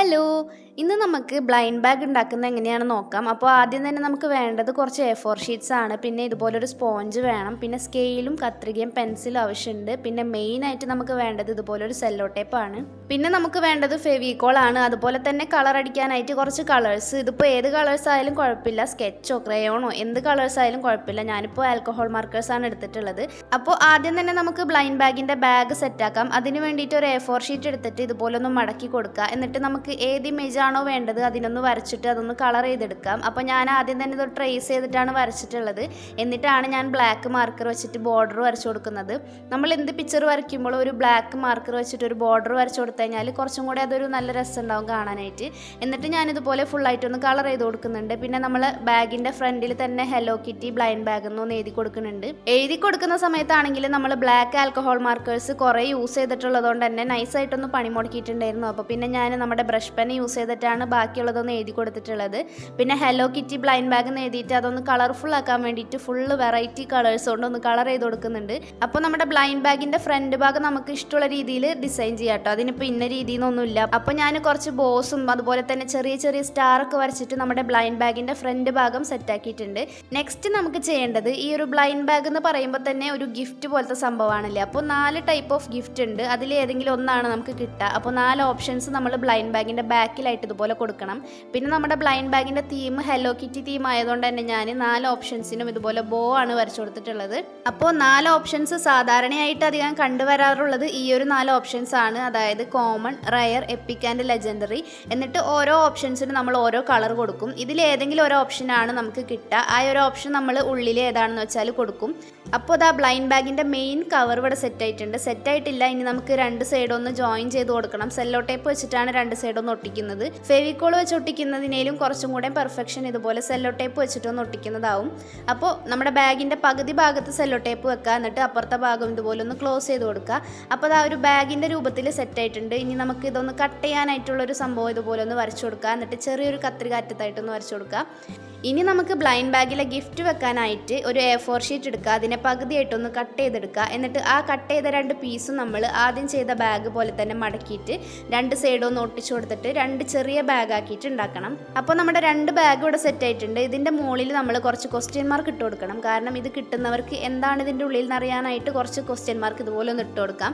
Hello! ഇന്ന് നമുക്ക് blind bag ഉണ്ടാക്കുന്നത് എങ്ങനെയാണെന്ന് നോക്കാം. അപ്പോൾ ആദ്യം തന്നെ നമുക്ക് വേണ്ടത് കുറച്ച് A4 ഷീറ്റ്സ് ആണ്. പിന്നെ ഇതുപോലൊരു സ്പോഞ്ച് വേണം. പിന്നെ സ്കെയിലും കത്രികയും പെൻസിലും ആവശ്യമുണ്ട്. പിന്നെ മെയിനായിട്ട് നമുക്ക് വേണ്ടത് ഇതുപോലൊരു സെല്ലോ ടേപ്പാണ്. പിന്നെ നമുക്ക് വേണ്ടത് ഫെവിക്കോൾ ആണ്. അതുപോലെ തന്നെ കളർ അടിക്കാനായിട്ട് കുറച്ച് കളേഴ്സ്. ഇതിപ്പോൾ ഏത് കളേഴ്സ് ആയാലും കുഴപ്പമില്ല. സ്കെച്ചോ ക്രയോണോ എന്ത് കളേഴ്സ് ആയാലും കുഴപ്പമില്ല. ഞാനിപ്പോൾ ആൽക്കഹോൾ മാർക്കേഴ്സാണ് എടുത്തിട്ടുള്ളത്. അപ്പോൾ ആദ്യം തന്നെ നമുക്ക് ബ്ലൈൻഡ് ബാഗിൻ്റെ ബാഗ് സെറ്റാക്കാം. അതിന് വേണ്ടിയിട്ട് ഒരു A4 ഷീറ്റ് എടുത്തിട്ട് ഇതുപോലൊന്ന് മടക്കി കൊടുക്കുക. എന്നിട്ട് നമുക്ക് ഏത് ഇമേജ് ആണോ വേണ്ടത് അതിനൊന്ന് വരച്ചിട്ട് അതൊന്ന് കളർ ചെയ്തെടുക്കാം. അപ്പോൾ ഞാൻ ആദ്യം തന്നെ ഇത് ട്രേസ് ചെയ്തിട്ടാണ് വരച്ചിട്ടുള്ളത്. എന്നിട്ടാണ് ഞാൻ ബ്ലാക്ക് മാർക്കർ വെച്ചിട്ട് ബോർഡർ വരച്ചു കൊടുക്കുന്നത്. നമ്മൾ എന്ത് പിക്ചർ വരയ്ക്കുമ്പോൾ ഒരു ബ്ലാക്ക് മാർക്കർ വെച്ചിട്ട് ഒരു ബോർഡർ വരച്ചു കൊടുത്തു കഴിഞ്ഞാൽ കുറച്ചും കൂടി അതൊരു നല്ല രസമുണ്ടാവും കാണാനായിട്ട്. എന്നിട്ട് ഞാനിതുപോലെ ഫുള്ളായിട്ടൊന്ന് കളർ ചെയ്ത് കൊടുക്കുന്നുണ്ട്. പിന്നെ നമ്മൾ ബാഗിൻ്റെ ഫ്രണ്ടിൽ തന്നെ ഹെലോ കിറ്റി ബ്ലൈൻഡ് ബാഗ് എന്നൊന്ന് എഴുതി കൊടുക്കുന്നുണ്ട്. എഴുതി കൊടുക്കുന്ന സമയത്താണെങ്കിൽ നമ്മൾ ബ്ലാക്ക് ആൽക്കഹോൾ മാർക്കേഴ്സ് കുറേ യൂസ് ചെയ്തിട്ടുള്ളതുകൊണ്ട് തന്നെ നൈസായിട്ടൊന്ന് പണി മുടക്കിയിട്ടുണ്ടായിരുന്നു. അപ്പോൾ പിന്നെ ഞാൻ നമ്മുടെ ബ്രഷ് പെൻ യൂസ് ചെയ്തിട്ടാണ് ബാക്കിയുള്ളതൊന്ന് എഴുതി കൊടുത്തിട്ടുള്ളത്. പിന്നെ ഹെലോ കിറ്റി ബ്ലൈൻഡ് ബാഗ് എന്ന് എഴുതിയിട്ട് അതൊന്ന് കളർഫുൾ ആക്കാൻ വേണ്ടിയിട്ട് ഫുള്ള് വെറൈറ്റി കളേഴ്സ് കൊണ്ട് ഒന്ന് കളർ ചെയ്ത് കൊടുക്കുന്നുണ്ട്. അപ്പോൾ നമ്മുടെ ബ്ലൈൻഡ് ബാഗിൻ്റെ ഫ്രണ്ട് ഭാഗം നമുക്ക് ഇഷ്ടമുള്ള രീതിയിൽ ഡിസൈൻ ചെയ്യാം കേട്ടോ. അതിനിപ്പോൾ ഇന്ന രീതിയെന്നൊന്നുമില്ല. അപ്പോൾ ഞാൻ കുറച്ച് ബോസും അതുപോലെ തന്നെ ചെറിയ ചെറിയ സ്റ്റാറൊക്കെ വരച്ചിട്ട് നമ്മുടെ ബ്ലൈൻഡ് ബാഗിൻ്റെ ഫ്രണ്ട് ഭാഗം സെറ്റാക്കിയിട്ടുണ്ട്. നെക്സ്റ്റ് നമുക്ക് ചെയ്യേണ്ടത് ഈ ഒരു ബ്ലൈൻഡ് ബാഗ് എന്ന് പറയുമ്പോൾ തന്നെ ഒരു ഗിഫ്റ്റ് പോലത്തെ സംഭവമാണല്ലേ. അപ്പോൾ 4 ടൈപ്പ് ഓഫ് ഗിഫ്റ്റ് ഉണ്ട്. അതിൽ ഏതെങ്കിലും ഒന്നാണ് നമുക്ക് കിട്ടുക. അപ്പോൾ 4 ഓപ്ഷൻസ് നമ്മൾ ബ്ലൈൻഡ് ബാഗിൻ്റെ ബാക്കിലായിട്ട് ഇതുപോലെ കൊടുക്കണം. പിന്നെ നമ്മുടെ ബ്ലൈൻഡ് ബാഗിൻ്റെ തീം ഹെലോ കിറ്റി തീം ആയതുകൊണ്ട് തന്നെ ഞാൻ 4 ഓപ്ഷൻസിനും ഇതുപോലെ ബോ ആണ് വരച്ചു കൊടുത്തിട്ടുള്ളത്. അപ്പോൾ 4 ഓപ്ഷൻസ് സാധാരണയായിട്ട് അധികം കണ്ടുവരാറുള്ളത് ഈ ഒരു 4 ഓപ്ഷൻസ് ആണ്. അതായത് common, rare, EPIC and legendary. എന്നിട്ട് ഓരോ ഓപ്ഷൻസിനും നമ്മൾ ഓരോ കളർ കൊടുക്കും. ഇതിൽ ഏതെങ്കിലും ഒരു ഓപ്ഷനാണ് നമുക്ക് കിട്ടുക. ആ ഒരു ഓപ്ഷൻ നമ്മൾ ഉള്ളിൽ ഏതാണെന്ന് വെച്ചാൽ കൊടുക്കും. അപ്പോൾ ഇതാ ബ്ലൈൻഡ് ബാഗിൻ്റെ മെയിൻ കവർ ഇവിടെ സെറ്റായിട്ടുണ്ട്. സെറ്റായിട്ടില്ല, ഇനി നമുക്ക് 2 സൈഡ് ഒന്ന് ജോയിൻ ചെയ്ത് കൊടുക്കണം. സെല്ലോ ടേപ്പ് വെച്ചിട്ടാണ് 2 സൈഡ് ഒന്ന് ഒട്ടിക്കുന്നത്. ഫെവിക്കോൾ വെച്ച് ഒട്ടിക്കുന്നതിനേലും കുറച്ചും കൂടെ പെർഫെക്ഷൻ ഇതുപോലെ സെല്ലോ ടേപ്പ് വെച്ചിട്ടൊന്ന് ഒട്ടിക്കുന്നതാവും. അപ്പോൾ നമ്മുടെ ബാഗിൻ്റെ പകുതി ഭാഗത്ത് സെല്ലോ ടേപ്പ് വെക്കുക. എന്നിട്ട് അപ്പുറത്തെ ഭാഗം ഇതുപോലെ ഒന്ന് ക്ലോസ് ചെയ്ത് കൊടുക്കുക. അപ്പോൾ അത് ആ ഒരു ബാഗിൻ്റെ രൂപത്തിൽ സെറ്റായിട്ടുണ്ട്. ഇനി നമുക്ക് ഇതൊന്ന് കട്ട് ചെയ്യാനായിട്ടുള്ളൊരു സംഭവം ഇതുപോലെ ഒന്ന് വരച്ചു കൊടുക്കുക. എന്നിട്ട് ചെറിയൊരു കത്രിക അറ്റത്തായിട്ടൊന്ന് വരച്ചു കൊടുക്കുക. ഇനി നമുക്ക് ബ്ലൈൻഡ് ബാഗിലെ ഗിഫ്റ്റ് വെക്കാനായിട്ട് ഒരു A4 ഷീറ്റ് എടുക്കുക. അതിനെ പകുതിയായിട്ടൊന്ന് കട്ട് ചെയ്തെടുക്കുക. എന്നിട്ട് ആ കട്ട് ചെയ്ത 2 പീസും നമ്മൾ ആദ്യം ചെയ്ത ബാഗ് പോലെ തന്നെ മടക്കിയിട്ട് 2 സൈഡും ഒന്ന് ഒട്ടിച്ചു കൊടുത്തിട്ട് 2 ചെറിയ ബാഗ് ആക്കിയിട്ട് ഉണ്ടാക്കണം. അപ്പോൾ നമ്മുടെ 2 ബാഗ് ഇവിടെ സെറ്റ് ആയിട്ടുണ്ട്. ഇതിൻ്റെ മുകളിൽ നമ്മൾ കുറച്ച് ക്വസ്റ്റ്യൻ മാർക്ക് ഇട്ട് കൊടുക്കണം. കാരണം ഇത് കിട്ടുന്നവർക്ക് എന്താണ് ഇതിൻ്റെ ഉള്ളിൽ നിന്ന് അറിയാനായിട്ട് കുറച്ച് ക്വസ്റ്റ്യൻ മാർക്ക് ഇതുപോലെ ഒന്ന് ഇട്ട് കൊടുക്കാം.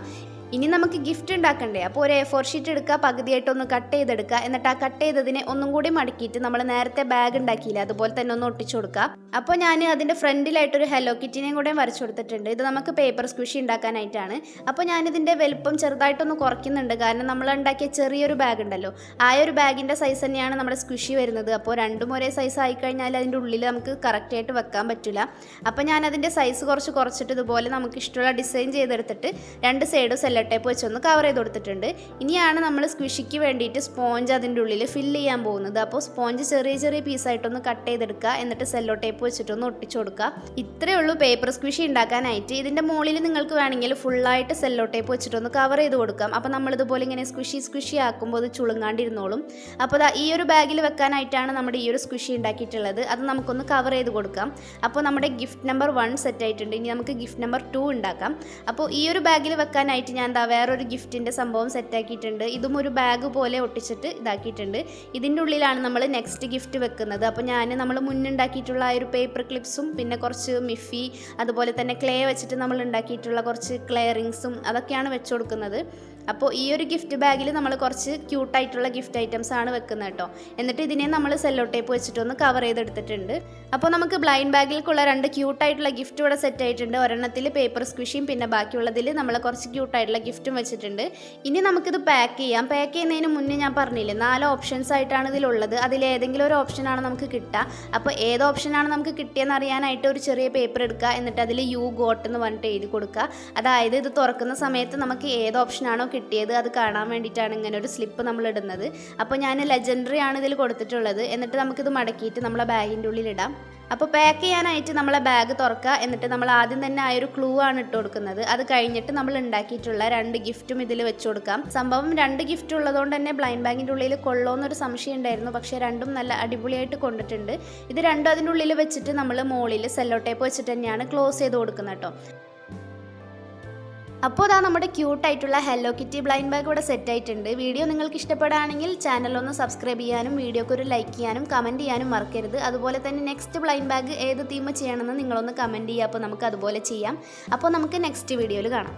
ഇനി നമുക്ക് ഗിഫ്റ്റ് ഉണ്ടാക്കണ്ടേ. അപ്പോൾ ഒരു A4 ഷീറ്റ് എടുക്കുക, പകുതിയായിട്ടൊന്ന് കട്ട് ചെയ്തെടുക്കുക. എന്നിട്ട് ആ കട്ട് ചെയ്തതിനെ ഒന്നും കൂടി മടക്കിയിട്ട് നമ്മൾ നേരത്തെ ബാഗ് ഉണ്ടാക്കിയില്ല അതുപോലെ തന്നെ ഒന്ന് ഒട്ടിച്ചു കൊടുക്കുക. അപ്പോൾ ഞാൻ അതിൻ്റെ ഫ്രണ്ടിലായിട്ടൊരു ഹെലോ കിറ്റിനെയും കൂടെ വരച്ചു കൊടുത്തിട്ടുണ്ട്. ഇത് നമുക്ക് പേപ്പർ സ്ക്വിഷി ഉണ്ടാക്കാനായിട്ടാണ്. അപ്പോൾ ഞാനിതിൻ്റെ വലുപ്പം ചെറുതായിട്ടൊന്ന് കുറയ്ക്കുന്നുണ്ട്. കാരണം നമ്മൾ ഉണ്ടാക്കിയ ചെറിയൊരു ബാഗ് ഉണ്ടല്ലോ, ആ ഒരു ബാഗിൻ്റെ സൈസ് തന്നെയാണ് നമ്മുടെ സ്ക്വിഷി വരുന്നത്. അപ്പോൾ രണ്ടും ഒരേ സൈസ് ആയിക്കഴിഞ്ഞാൽ അതിൻ്റെ ഉള്ളിൽ നമുക്ക് കറക്റ്റായിട്ട് വെക്കാൻ പറ്റില്ല. അപ്പോൾ ഞാനതിൻ്റെ സൈസ് കുറച്ചിട്ട് ഇതുപോലെ നമുക്ക് ഇഷ്ടമുള്ള ഡിസൈൻ ചെയ്തെടുത്തിട്ട് 2 സൈഡും സെല്ലോ ടേപ്പ് വെച്ചൊന്ന് കവർ ചെയ്ത് കൊടുത്തിട്ടുണ്ട്. ഇനിയാണ് നമ്മൾ സ്ക്വിഷിക്ക് വേണ്ടിയിട്ട് സ്പോഞ്ച് അതിൻ്റെ ഉള്ളിൽ ഫില്ല് ചെയ്യാൻ പോകുന്നത്. അപ്പോൾ സ്പോഞ്ച് ചെറിയ ചെറിയ പീസായിട്ടൊന്ന് കട്ട് ചെയ്തെടുക്കുക. എന്നിട്ട് സെല്ലോ ടേപ്പ് വെച്ചിട്ടൊന്ന് ഒട്ടിച്ചു കൊടുക്കുക. ഇത്രയേ ഉള്ളൂ പേപ്പർ സ്ക്വിഷി ഉണ്ടാക്കാനായിട്ട്. ഇതിൻ്റെ മുകളിൽ നിങ്ങൾക്ക് വേണമെങ്കിൽ ഫുള്ളായിട്ട് സെല്ലോ ടേപ്പ് വെച്ചിട്ടൊന്ന് കവർ ചെയ്ത് കൊടുക്കാം. അപ്പോൾ നമ്മളിതുപോലെ ഇങ്ങനെ സ്ക്വിഷി ആക്കുമ്പോൾ അത് ചുളുങ്ങാണ്ടിരുന്നോളും. അപ്പോൾ ഈ ഒരു ബാഗിൽ വെക്കാനായിട്ടാണ് നമ്മുടെ ഈ ഒരു സ്ക്വിഷി ഉണ്ടാക്കിയിട്ടുള്ളത്. അത് നമുക്കൊന്ന് കവർ ചെയ്ത് കൊടുക്കാം. അപ്പോൾ നമ്മുടെ ഗിഫ്റ്റ് നമ്പർ 1 സെറ്റ് ആയിട്ടുണ്ട്. ഇനി നമുക്ക് ഗിഫ്റ്റ് നമ്പർ 2 ഉണ്ടാക്കാം. അപ്പോൾ ഈ ഒരു ബാഗിൽ വെക്കാനായിട്ട് ഞാൻ വേറൊരു ഗിഫ്റ്റിൻ്റെ സംഭവം സെറ്റാക്കിയിട്ടുണ്ട്. ഇതും ഒരു ബാഗ് പോലെ ഒട്ടിച്ചിട്ട് ഇതാക്കിയിട്ടുണ്ട്. ഇതിൻ്റെ ഉള്ളിലാണ് നമ്മൾ നെക്സ്റ്റ് ഗിഫ്റ്റ് വെക്കുന്നത്. അപ്പോൾ നമ്മൾ മുന്നുണ്ടാക്കിയിട്ടുള്ള ആ ഒരു പേപ്പർ ക്ലിപ്സും പിന്നെ കുറച്ച് മിഫി അതുപോലെ തന്നെ ക്ലേ വെച്ചിട്ട് നമ്മൾ ഉണ്ടാക്കിയിട്ടുള്ള കുറച്ച് ക്ലേ റിങ്സും അതൊക്കെയാണ് വെച്ച് കൊടുക്കുന്നത്. അപ്പോൾ ഈ ഒരു ഗിഫ്റ്റ് ബാഗിൽ നമ്മൾ കുറച്ച് ക്യൂട്ടായിട്ടുള്ള ഗിഫ്റ്റ് ഐറ്റംസ് ആണ് വെക്കുന്നത് കേട്ടോ. എന്നിട്ട് ഇതിനെ നമ്മൾ സെല്ലോ ടേപ്പ് വെച്ചിട്ടൊന്ന് കവർ ചെയ്തെടുത്തിട്ടുണ്ട്. അപ്പോൾ നമുക്ക് ബ്ലൈൻഡ് ബാഗിലേക്കുള്ള 2 ക്യൂട്ടായിട്ടുള്ള ഗിഫ്റ്റ് ഇവിടെ സെറ്റ് ആയിട്ടുണ്ട്. ഒരെണ്ണത്തിൽ പേപ്പർ സ്ക്വിഷിയും പിന്നെ ബാക്കിയുള്ളതിൽ നമ്മൾ കുറച്ച് ക്യൂട്ടായിട്ടുള്ള ഗിഫ്റ്റും വെച്ചിട്ടുണ്ട്. ഇനി നമുക്കിത് പാക്ക് ചെയ്യാം. പാക്ക് ചെയ്യുന്നതിന് മുന്നേ ഞാൻ പറഞ്ഞില്ലേ 4 ഓപ്ഷൻസ് ആയിട്ടാണ് ഇതിലുള്ളത്. അതിലേതെങ്കിലും ഒരു ഓപ്ഷനാണ് നമുക്ക് കിട്ടുക. അപ്പോൾ ഏത് ഓപ്ഷനാണ് നമുക്ക് കിട്ടിയെന്ന് അറിയാനായിട്ട് ഒരു ചെറിയ പേപ്പർ എടുക്കുക. എന്നിട്ട് അതിൽ യു ഗോട്ട് എന്ന് പറഞ്ഞിട്ട് എഴുതി കൊടുക്കുക. അതായത് ഇത് തുറക്കുന്ന സമയത്ത് നമുക്ക് ഏത് ഓപ്ഷനാണോ കിട്ടിയത് അത് കാണാൻ വേണ്ടിയിട്ടാണ് ഇങ്ങനെ ഒരു സ്ലിപ്പ് നമ്മൾ ഇടുന്നത്. അപ്പോൾ ഞാൻ ലെജൻഡറി ആണ് ഇതിൽ കൊടുത്തിട്ടുള്ളത്. എന്നിട്ട് നമുക്കിത് മടക്കിയിട്ട് നമ്മളെ ബാഗിൻ്റെ ഉള്ളിൽ ഇടാം. അപ്പോൾ പാക്ക് ചെയ്യാനായിട്ട് നമ്മളെ ബാഗ് തുറക്കുക. എന്നിട്ട് നമ്മൾ ആദ്യം തന്നെ ആ ഒരു ക്ലൂ ആണ് ഇട്ട് കൊടുക്കുന്നത്. അത് കഴിഞ്ഞിട്ട് നമ്മൾ ഉണ്ടാക്കിയിട്ടുള്ള 2 ഗിഫ്റ്റും ഇതിൽ വെച്ച് കൊടുക്കാം. സംഭവം 2 ഗിഫ്റ്റ് ഉള്ളതുകൊണ്ട് തന്നെ ബ്ലൈൻഡ് ബാഗിൻ്റെ ഉള്ളിൽ കൊള്ളോന്നൊരു സംശയം ഉണ്ടായിരുന്നു. പക്ഷേ രണ്ടും നല്ല അടിപൊളിയായിട്ട് കൊണ്ടിട്ടുണ്ട്. ഇത് രണ്ടും അതിൻ്റെ ഉള്ളിൽ വെച്ചിട്ട് നമ്മൾ മുകളിൽ സെല്ലോ ടേപ്പ് വെച്ചിട്ട് തന്നെയാണ് ക്ലോസ് ചെയ്ത് കൊടുക്കുന്നത് കേട്ടോ. അപ്പോൾ അതാ നമ്മുടെ ക്യൂട്ടായിട്ടുള്ള ഹെല്ലോ കിറ്റി ബ്ലൈൻഡ് ബാഗ് ഇവിടെ സെറ്റ് ആയിട്ടുണ്ട്. വീഡിയോ നിങ്ങൾക്ക് ഇഷ്ടപ്പെടുകയാണെങ്കിൽ ചാനലൊന്ന് സബ്സ്ക്രൈബ് ചെയ്യാനും വീഡിയോക്ക് ഒരു ലൈക്ക് ചെയ്യാനും കമൻറ്റ് ചെയ്യാനും മറക്കരുത്. അതുപോലെ തന്നെ നെക്സ്റ്റ് ബ്ലൈൻഡ് ബാഗ് ഏത് തീം ചെയ്യണമെന്ന് നിങ്ങളൊന്ന് കമൻറ്റ് ചെയ്യുക. അപ്പോൾ നമുക്ക് അതുപോലെ ചെയ്യാം. അപ്പോൾ നമുക്ക് നെക്സ്റ്റ് വീഡിയോയിൽ കാണാം.